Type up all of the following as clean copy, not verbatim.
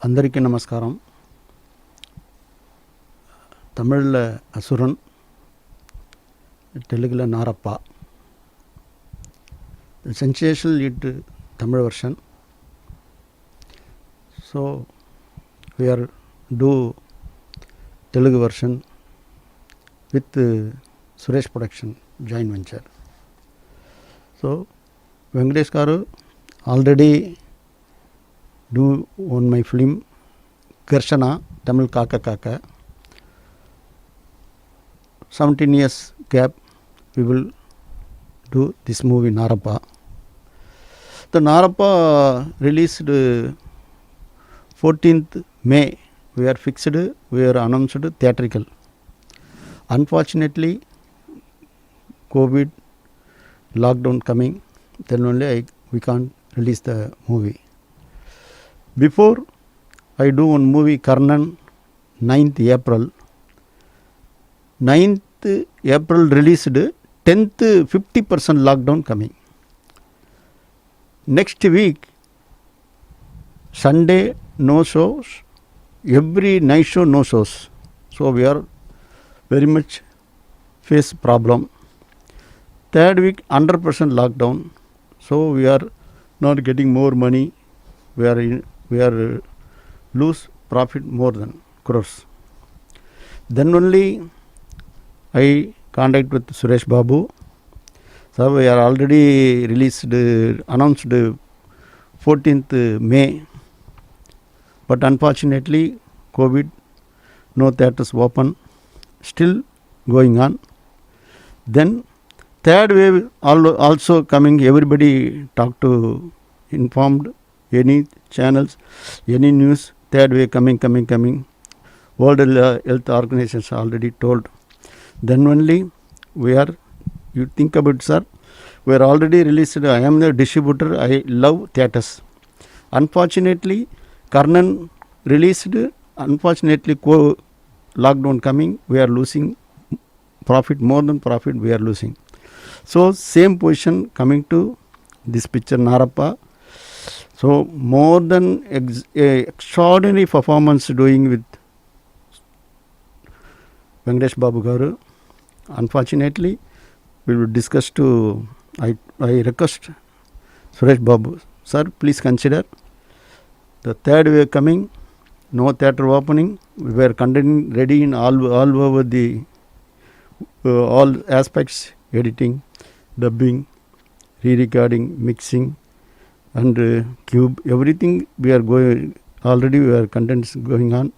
అందరికీ నమస్కారం. தமிழில் அசுரன், தெலுங்கில் Narappa. The sensational hit Tamil version. So we are do Telugu version with Suresh Production joint venture. So Venkatesh garu already do on my film Garshana, Tamil Kaka Kaka. 17 years gap we will do this movie Narappa. The Narappa released 14th May. We are fixed, we are announced theatrical. Unfortunately, COVID lockdown coming, then only we can't release the movie. Before I do one movie Karnan, 9th April. 9th April released, 10th 50% lockdown coming. Next week, Sunday no shows, every night show no shows. So we are very much face problem. Third week 100% lockdown. So we are not getting more money. We are lose profit more than crores. Then only I contact with Suresh Babu. So we are already released, announced 14th May. But unfortunately, COVID, no theatres open, still going on. Then third wave also coming, everybody talk to, informed, any channels, any news, third wave coming. World Health Organizations already told. Then only we are, you think about sir, we are already released, I am the distributor, I love theatres. Unfortunately, Karnan released, unfortunately lockdown coming, we are losing profit, more than profit we are losing. So same position coming to this picture Narappa. So more than extraordinary performance doing with Venkatesh Babu garu. Unfortunately, we will discuss to, I request Suresh Babu, sir, please consider the third wave coming, no theatre opening, we were content ready in all over the all aspects, editing, dubbing, re-recording, mixing and cube, everything we are going, already we are contents going on.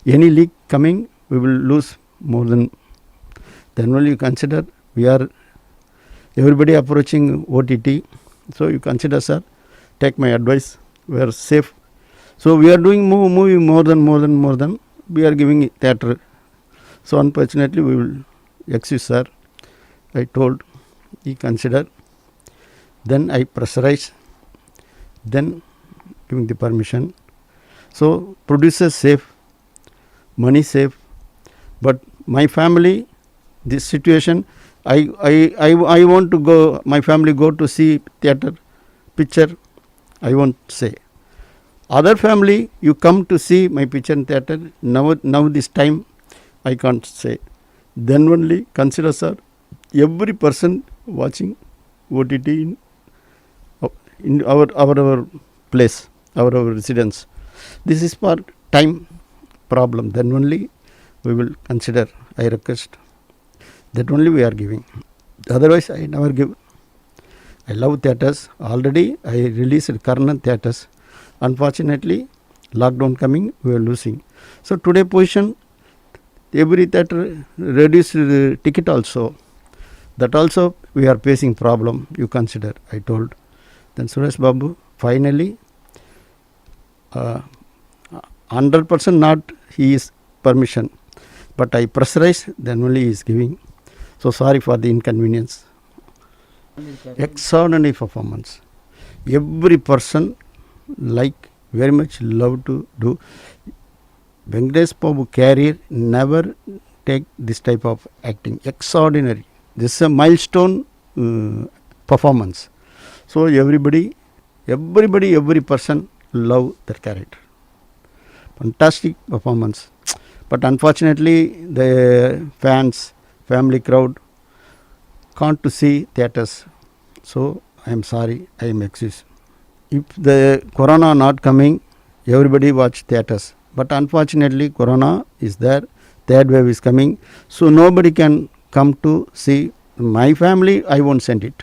Any leak coming, we will lose more than. Then only you consider, we are everybody approaching OTT. So you consider sir, take my advice, we are safe. So we are doing movie more than we are giving theatre. So unfortunately we will excuse sir. I told, he consider. Then I pressurize. Then giving the permission. So producer safe, money safe. But my family, this situation, I want to go, my family go to see theatre, picture, I won't say. Other family, you come to see my picture in theatre, now this time, I can't say. Then only consider sir, every person watching OTT in our place, our residence. This is for time problem. Then only we will consider, I request. That only we are giving. Otherwise, I never give. I love theatres. Already I released Karnan theatres. Unfortunately, lockdown coming, we are losing. So today position, every theatre reduced the ticket also. That also we are facing problem. You consider, I told. Then Suresh Babu, finally, 100% not he is permission. But I pressurize, then only he is giving. So sorry for the inconvenience. Extraordinary performance. Every person like, very much love to do. Venkatesh Babu career never take this type of acting. Extraordinary. This is a milestone performance. So every person love their character. fantastic performance. But unfortunately, the fans, family crowd can't to see theatres. So I am sorry, I am excused. If the corona not coming, everybody watch theatres. But unfortunately, corona is there, third wave is coming, so nobody can come to see. My family, I won't send it.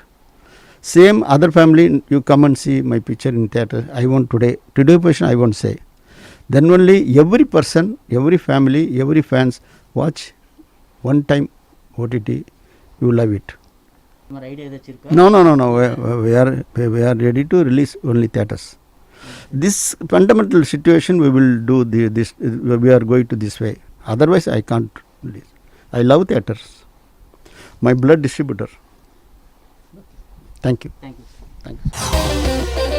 Same other family, you come and see my picture in theatre. I won't today position I won't say. Then only every person, every family, every fans watch one time OTT, you love it. మరి idea ఏదొచ్చు இருக்கா? No. We are ready to release only theatres. This fundamental situation we will do this. We are going to this way. Otherwise, I can't release. I love theatres. My blood distributor. Thank you. Thank you. Thank you.